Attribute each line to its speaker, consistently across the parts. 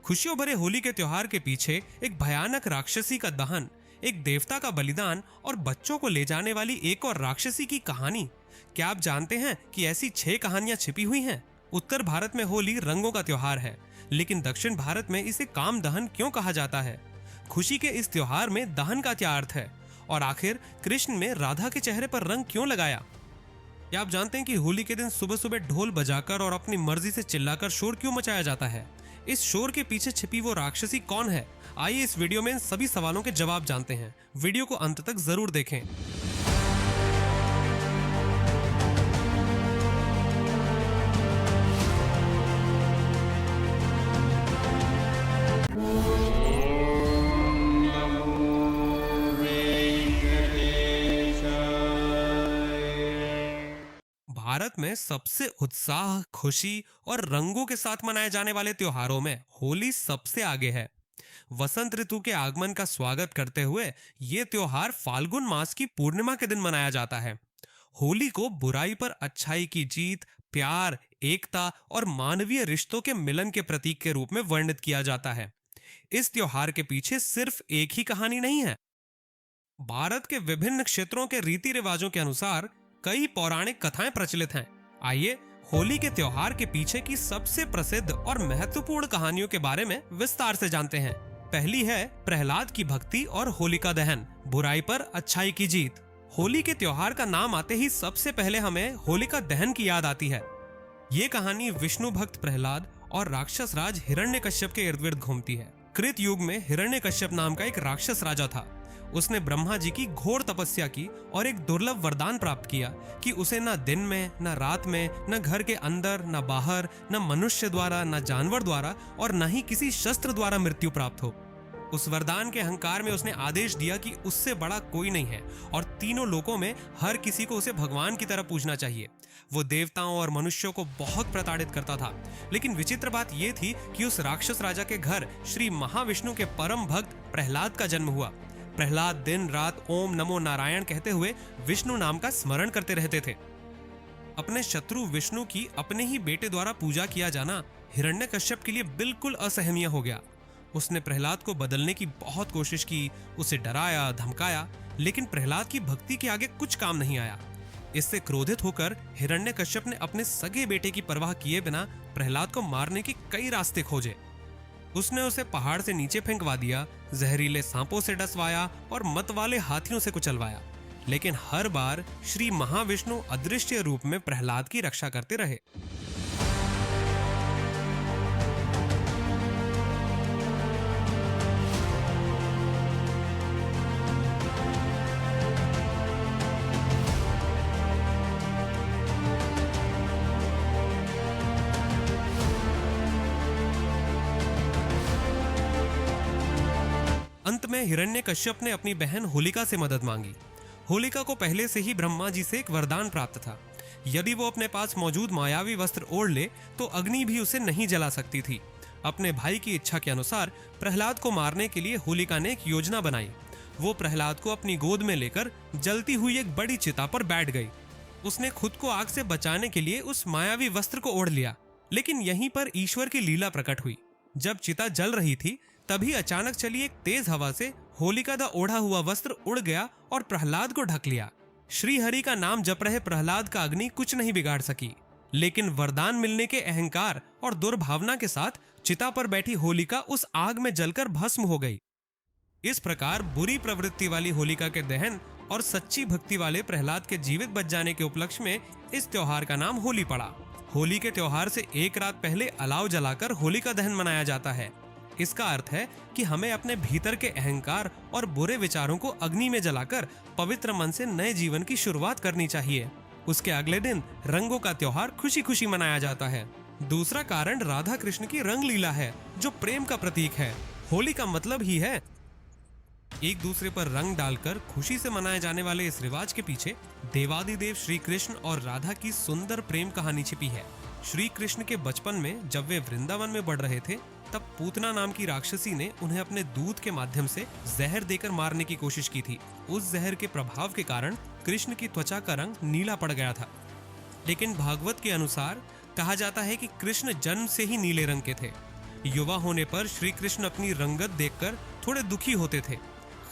Speaker 1: खुशियों भरे होली के त्योहार के पीछे एक भयानक राक्षसी का दहन, एक देवता का बलिदान और बच्चों को ले जाने वाली एक और राक्षसी की कहानी। क्या आप जानते हैं कि ऐसी 6 कहानियां छिपी हुई हैं? उत्तर भारत में होली रंगों का त्योहार है, लेकिन दक्षिण भारत में इसे काम दहन क्यों कहा जाता है? खुशी के इस त्योहार में दहन का क्या अर्थ है? और आखिर कृष्ण ने राधा के चेहरे पर रंग क्यों लगाया? क्या आप जानते हैं कि होली के दिन सुबह सुबह ढोल बजाकर और अपनी मर्जी से चिल्लाकर शोर क्यों मचाया जाता है? इस शोर के पीछे छिपी वो राक्षसी कौन है? आइए इस वीडियो में इन सभी सवालों के जवाब जानते हैं। वीडियो को अंत तक जरूर देखें। भारत में सबसे उत्साह, खुशी और रंगों के साथ मनाए जाने वाले त्योहारों में होली सबसे आगे है। वसंत ऋतु के आगमन का स्वागत करते हुए ये त्योहार फाल्गुन मास की पूर्णिमा के दिन मनाया जाता है। होली को बुराई पर अच्छाई की जीत, प्यार, एकता और मानवीय रिश्तों के मिलन के प्रतीक के रूप में वर्णित किया जाता है। इस त्योहार के पीछे सिर्फ एक ही कहानी नहीं है। भारत के विभिन्न क्षेत्रों के रीति रिवाजों के अनुसार कई पौराणिक कथाएं प्रचलित हैं। आइए होली के त्योहार के पीछे की सबसे प्रसिद्ध और महत्वपूर्ण कहानियों के बारे में विस्तार से जानते हैं। पहली है प्रहलाद की भक्ति और होलिका दहन, बुराई पर अच्छाई की जीत। होली के त्योहार का नाम आते ही सबसे पहले हमें होलिका दहन की याद आती है। ये कहानी विष्णु भक्त प्रहलाद और राक्षस राज हिरण्यकश्यप के इर्द गिर्द घूमती है। कृत युग में हिरण्यकश्यप नाम का एक राक्षस राजा था। उसने ब्रह्मा जी की घोर तपस्या की और एक दुर्लभ वरदान प्राप्त किया कि उसे न दिन में, न रात में, न घर के अंदर, न बाहर, न मनुष्य द्वारा, न जानवर द्वारा और न ही किसी शस्त्र द्वारा मृत्यु प्राप्त हो। उस वरदान के अहंकार में उसने आदेश दिया कि उससे बड़ा कोई नहीं है और तीनों लोकों में हर किसी को उसे भगवान की तरह पूजना चाहिए। वो देवताओं और मनुष्यों को बहुत प्रताड़ित करता था, लेकिन विचित्र बात यह थी कि उस राक्षस राजा के घर श्री महाविष्णु के परम भक्त प्रहलाद का जन्म हुआ। प्रहलाद दिन रात ओम नमो नारायण कहते हुए विष्णु नाम का स्मरण करते रहते थे। अपने शत्रु विष्णु की अपने ही बेटे द्वारा पूजा किया जाना हिरण्यकश्यप के लिए बिल्कुल असहनीय हो गया। उसने प्रहलाद को बदलने की बहुत कोशिश की, उसे डराया, धमकाया, लेकिन प्रहलाद की भक्ति के आगे कुछ काम नहीं आया। इससे क्रोधित होकर हिरण्यकश्यप ने अपने सगे बेटे की परवाह किए बिना प्रहलाद को मारने के कई रास्ते खोजे। उसने उसे पहाड़ से नीचे फेंकवा दिया, जहरीले सांपों से डसवाया और मतवाले हाथियों से कुचलवाया, लेकिन हर बार श्री महाविष्णु अदृश्य रूप में प्रहलाद की रक्षा करते रहे। अंत में हिरण्यकश्यप ने अपनी बहन होलिका से मदद मांगी। होलिका को पहले से ही ब्रह्मा जी से एक वरदान प्राप्त था। यदि वो अपने पास मौजूद मायावी वस्त्र ओढ़ ले तो अग्नि भी उसे नहीं जला सकती थी। अपने भाई की इच्छा के अनुसार प्रहलाद को मारने के लिए होलिका ने एक योजना बनाई। वो प्रहलाद को अपनी गोद में लेकर जलती हुई एक बड़ी चिता पर बैठ गई। उसने खुद को आग से बचाने के लिए उस मायावी वस्त्र को ओढ़ लिया, लेकिन यहीं पर ईश्वर की लीला प्रकट हुई। जब चिता जल रही थी तभी अचानक चली एक तेज हवा से होलिका का ओढ़ा हुआ वस्त्र उड़ गया और प्रहलाद को ढक लिया। श्री हरि का नाम जप रहे प्रहलाद का अग्नि कुछ नहीं बिगाड़ सकी, लेकिन वरदान मिलने के अहंकार और दुर्भावना के साथ चिता पर बैठी होलिका उस आग में जलकर भस्म हो गई। इस प्रकार बुरी प्रवृत्ति वाली होलिका के दहन और सच्ची भक्ति वाले प्रहलाद के जीवित बच जाने के उपलक्ष्य में इस त्योहार का नाम होली पड़ा। होली के त्योहार से एक रात पहले अलाव जलाकर होलिका दहन मनाया जाता है। इसका अर्थ है कि हमें अपने भीतर के अहंकार और बुरे विचारों को अग्नि में जलाकर पवित्र मन से नए जीवन की शुरुआत करनी चाहिए। उसके अगले दिन रंगों का त्योहार खुशी खुशी मनाया जाता है। दूसरा कारण राधा कृष्ण की रंग लीला है, जो प्रेम का प्रतीक है। होली का मतलब ही है एक दूसरे पर रंग डालकर खुशी से मनाए जाने वाले इस रिवाज के पीछे देवादिदेव श्री कृष्ण और राधा की सुंदर प्रेम कहानी छिपी है। श्री कृष्ण के बचपन में जब वे वृंदावन में बढ़ रहे थे, तब पूतना नाम की राक्षसी ने उन्हें अपने दूध के माध्यम से जहर देकर मारने की कोशिश की थी। उस जहर के प्रभाव के कारण कृष्ण की त्वचा का रंग नीला पड़ गया था। लेकिन भागवत के अनुसार कहा जाता है कि कृष्ण जन्म से ही नीले रंग के थे। युवा होने पर श्री कृष्ण अपनी रंगत देखकर थोड़े दुखी होते थे।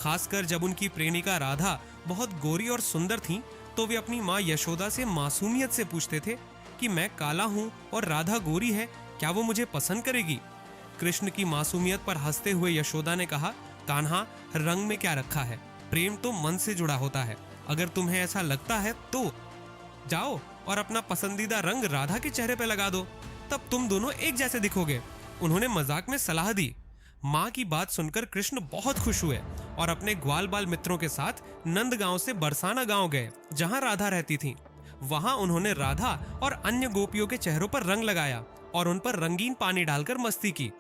Speaker 1: खासकर जब उनकी प्रेमिका राधा बहुत गोरी और सुंदर थी, तो वे अपनी माँ यशोदा से मासूमियत से पूछते थे कि मैं काला हूँ और राधा गोरी है, क्या वो मुझे पसंद करेगी? कृष्ण की मासूमियत पर हंसते हुए यशोदा ने कहा, कान्हा, रंग में क्या रखा है, प्रेम तो मन से जुड़ा होता है। अगर तुम्हें ऐसा लगता है तो जाओ और अपना पसंदीदा रंग राधा के चेहरे पे लगा दो, तब तुम दोनों एक जैसे दिखोगे। उन्होंने मजाक में सलाह दी। माँ की बात सुनकर कृष्ण बहुत खुश हुए और अपने ग्वाल बाल मित्रों के साथ नंद गांव से बरसाना गांव गए, जहां राधा रहती थी। वहां उन्होंने राधा और अन्य गोपियों के चेहरों पर रंग लगाया और उन पर रंगीन पानी डालकर मस्ती की।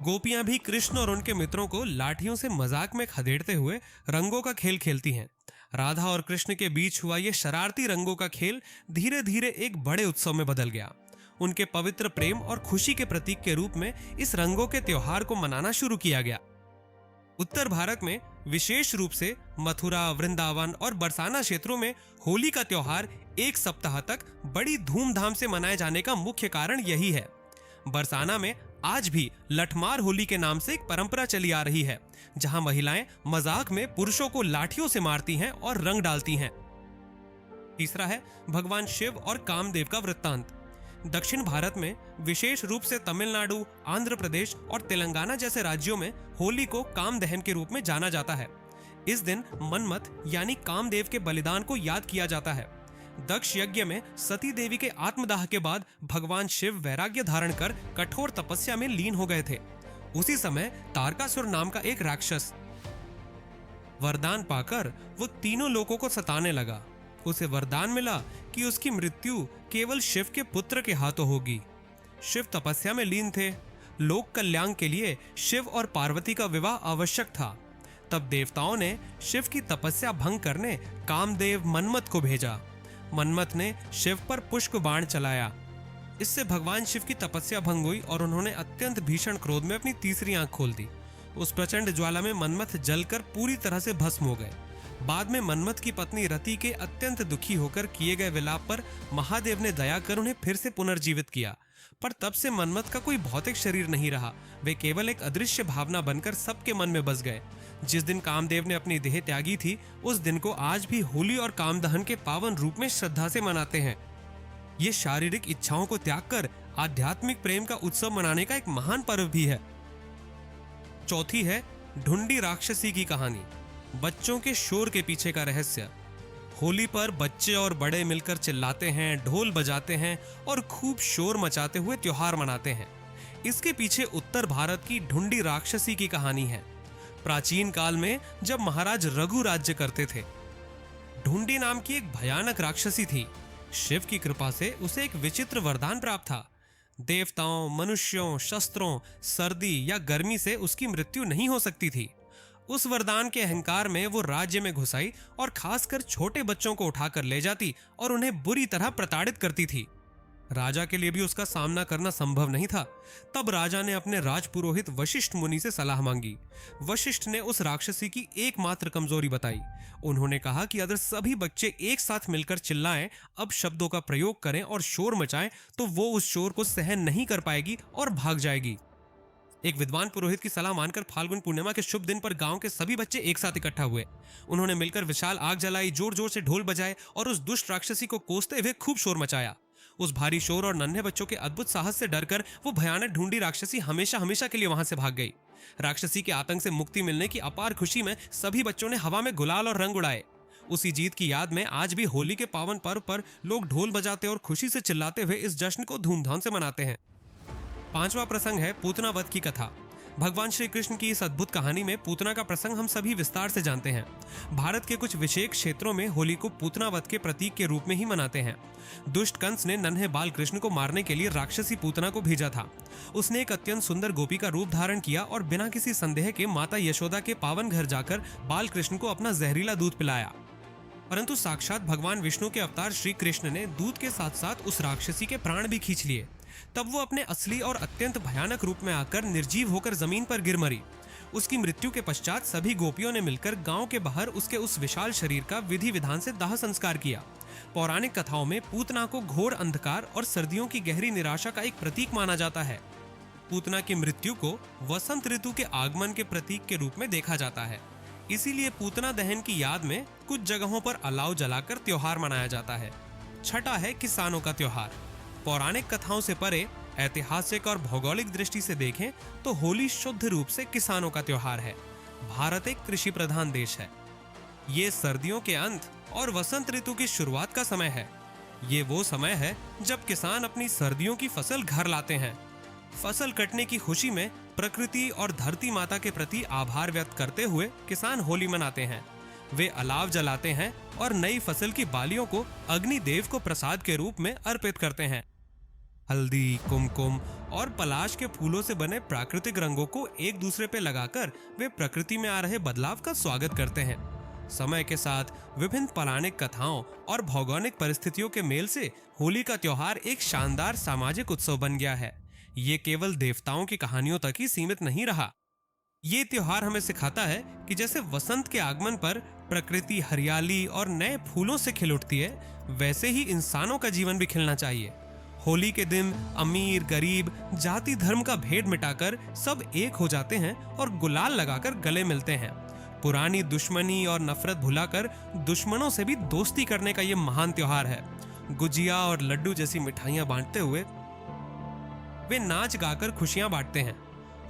Speaker 1: गोपियां भी कृष्ण और उनके मित्रों को लाठियों से मजाक में खदेड़ते हुए रंगों का खेल खेलती हैं। राधा और कृष्ण के बीच हुआ ये शरारती रंगों का खेल धीरे धीरे एक बड़े उत्सव में बदल गया। उनके पवित्र प्रेम और खुशी के प्रतीक के रूप में इस रंगों के त्योहार को मनाना शुरू किया गया। उत्तर भारत में विशेष रूप से मथुरा, वृंदावन और बरसाना क्षेत्रों में होली का त्योहार एक सप्ताह तक बड़ी धूमधाम से मनाए जाने का मुख्य कारण यही है। बरसाना में आज भी लठमार होली के नाम से एक परंपरा चली आ रही है, जहां महिलाएं मजाक में पुरुषों को लाठियों से मारती हैं और रंग डालती हैं। तीसरा है भगवान शिव और कामदेव का वृत्तांत। दक्षिण भारत में विशेष रूप से तमिलनाडु, आंध्र प्रदेश और तेलंगाना जैसे राज्यों में होली को काम दहन के रूप में जाना जाता है। इस दिन मन्मथ यानी कामदेव के बलिदान को याद किया जाता है। दक्ष यज्ञ में सती देवी के आत्मदाह के बाद भगवान शिव वैराग्य धारण कर कठोर तपस्या में लीन हो गए थे। उसी समय तारकासुर नाम का एक राक्षस वरदान पाकर वो तीनों लोगों को सताने लगा। उसे वरदान मिला कि उसकी मृत्यु केवल शिव के पुत्र के हाथों होगी। शिव तपस्या में लीन थे। लोक कल्याण के लिए शिव और पार्वती का विवाह आवश्यक था। तब देवताओं ने शिव की तपस्या भंग करने कामदेव मन्मथ को भेजा। मन्मथ ने शिव पर पुष्प बाण चलाया। इससे भगवान शिव की तपस्या भंग हुई और उन्होंने अत्यंत भीषण क्रोध में अपनी तीसरी आंख खोल दी। उस प्रचंड ज्वाला में मन्मथ जलकर पूरी तरह से भस्म हो गए। बाद में मन्मथ की पत्नी रति के अत्यंत दुखी होकर किए गए विलाप पर महादेव ने दया कर उन्हें फिर से पुनर्जीवित किया। पर तब से मन्मथ का कोई भौतिक शरीर नहीं रहा, वे केवल एक अदृश्य भावना बनकर सबके मन में बस गए। जिस दिन कामदेव ने अपनी देह त्यागी थी, उस दिन को आज भी होली और कामदहन के पावन रूप में श्रद्धा से मनाते हैं। ये शारीरिक इच्छाओं को त्याग कर आध्यात्मिक प्रेम का उत्सव मनाने का एक महान पर्व भी है। चौथी है ढूंढी राक्षसी की कहानी, बच्चों के शोर के पीछे का रहस्य। होली पर बच्चे और बड़े मिलकर चिल्लाते हैं, ढोल बजाते हैं और खूब शोर मचाते हुए त्योहार मनाते हैं। इसके पीछे उत्तर भारत की ढूंढी राक्षसी की कहानी है। प्राचीन काल में जब महाराज रघु राज्य करते थे, ढूंढी नाम की एक भयानक राक्षसी थी। शिव की कृपा से उसे एक विचित्र वरदान प्राप्त था। देवताओं, मनुष्यों, शस्त्रों, सर्दी या गर्मी से उसकी मृत्यु नहीं हो सकती थी। उस वरदान के अहंकार में वो राज्य में घुस आई और खासकर छोटे बच्चों को उठाकर ले जाती और उन्हें बुरी तरह प्रताड़ित करती थी। राजा के लिए भी उसका सामना करना संभव नहीं था। तब राजा ने अपने राजपुरोहित वशिष्ठ मुनि से सलाह मांगी। वशिष्ठ ने उस राक्षसी की एकमात्र कमजोरी बताई। उन्होंने कहा कि अगर सभी बच्चे एक साथ मिलकर चिल्लाएं, अब शब्दों का प्रयोग करें और शोर मचाएं, तो वो उस शोर को सहन नहीं कर पाएगी और भाग जाएगी। एक विद्वान पुरोहित की सलाह मानकर फाल्गुन पूर्णिमा के शुभ दिन पर गांव के सभी बच्चे एक साथ इकट्ठा हुए। उन्होंने मिलकर विशाल आग जलाई, जोर जोर से ढोल बजाए और उस दुष्ट राक्षसी को कोसते हुए खूब शोर मचाया। उस भारी शोर और नन्हे बच्चों के अद्भुत साहस से डरकर वो भयानक ढूंढी राक्षसी हमेशा हमेशा के लिए वहां से भाग गई। राक्षसी के आतंक से मुक्ति मिलने की अपार खुशी में सभी बच्चों ने हवा में गुलाल और रंग उड़ाए। उसी जीत की याद में आज भी होली के पावन पर्व पर लोग ढोल बजाते और खुशी से चिल्लाते हुए इस जश्न को धूमधाम से मनाते हैं। पांचवा प्रसंग है पूतना वध की कथा। भगवान श्री कृष्ण की इस अद्भुत कहानी में पूतना का प्रसंग हम सभी विस्तार से जानते हैं। भारत के कुछ विशेष क्षेत्रों में होली को पूतना वध के प्रतीक के रूप में ही मनाते हैं। दुष्ट कंस ने नन्हे बाल कृष्ण को मारने के लिए राक्षसी पूतना को भेजा था। उसने एक अत्यंत सुंदर गोपी का रूप धारण किया और बिना किसी संदेह के माता यशोदा के पावन घर जाकर बाल कृष्ण को अपना जहरीला दूध पिलाया। परंतु साक्षात भगवान विष्णु के अवतार श्री कृष्ण ने दूध के साथ साथ उस राक्षसी के प्राण भी खींच लिए। तब वो अपने असली और अत्यंत भयानक रूप में आकर निर्जीव होकर जमीन पर गिर मरी। उसकी मृत्यु के पश्चात सभी गोपियों ने मिलकर गांव के बाहर उसके उस विशाल शरीर का विधि विधान से दाह संस्कार किया। पौराणिक कथाओं में पूतना को घोर अंधकार और सर्दियों की गहरी निराशा का एक प्रतीक माना जाता है। पूतना की मृत्यु को वसंत ऋतु के आगमन के प्रतीक के रूप में देखा जाता है। इसीलिए पूतना दहन की याद में कुछ जगहों पर अलाव जलाकर त्योहार मनाया जाता है। छठा है किसानों का त्योहार। पौराणिक कथाओं से परे ऐतिहासिक और भौगोलिक दृष्टि से देखें तो होली शुद्ध रूप से किसानों का त्योहार है। भारत एक कृषि प्रधान देश है। ये सर्दियों के अंत और वसंत ऋतु की शुरुआत का समय है। ये वो समय है जब किसान अपनी सर्दियों की फसल घर लाते हैं। फसल कटने की खुशी में प्रकृति और धरती माता के प्रति आभार व्यक्त करते हुए किसान होली मनाते हैं। वे अलाव जलाते हैं और नई फसल की बालियों को अग्निदेव को प्रसाद के रूप में अर्पित करते हैं। हल्दी, कुमकुम और पलाश के फूलों से बने प्राकृतिक रंगों को एक दूसरे पे लगाकर वे प्रकृति में आ रहे बदलाव का स्वागत करते हैं। समय के साथ विभिन्न पौराणिक कथाओं और भौगोलिक परिस्थितियों के मेल से होली का त्योहार एक शानदार सामाजिक उत्सव बन गया है। ये केवल देवताओं की कहानियों तक ही सीमित नहीं रहा। ये त्योहार हमें सिखाता है कि जैसे वसंत के आगमन पर प्रकृति हरियाली और नए फूलों से खिल उठती है, वैसे ही इंसानों का जीवन भी खिलना चाहिए। होली के दिन अमीर गरीब जाति धर्म का भेद मिटाकर सब एक हो जाते हैं और गुलाल लगाकर गले मिलते हैं। पुरानी दुश्मनी और नफरत भुलाकर दुश्मनों से भी दोस्ती करने का ये महान त्योहार है। गुजिया और लड्डू जैसी मिठाइयां बांटते हुए वे नाच गाकर खुशियां बांटते हैं।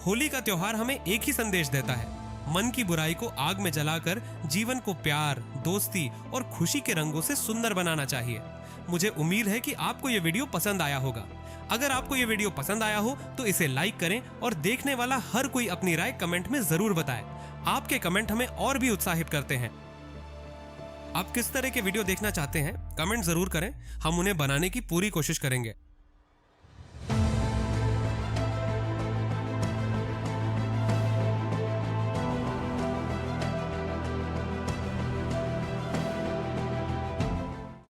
Speaker 1: होली का त्योहार हमें एक ही संदेश देता है, मन की बुराई को आग में जलाकर जीवन को प्यार, दोस्ती और खुशी के रंगों से सुंदर बनाना चाहिए। मुझे उम्मीद है कि आपको ये वीडियो पसंद आया होगा। अगर आपको ये वीडियो पसंद आया हो तो इसे लाइक करें और देखने वाला हर कोई अपनी राय कमेंट में जरूर बताएं। आपके कमेंट हमें और भी उत्साहित करते हैं। आप किस तरह के वीडियो देखना चाहते हैं कमेंट जरूर करें, हम उन्हें बनाने की पूरी कोशिश करेंगे।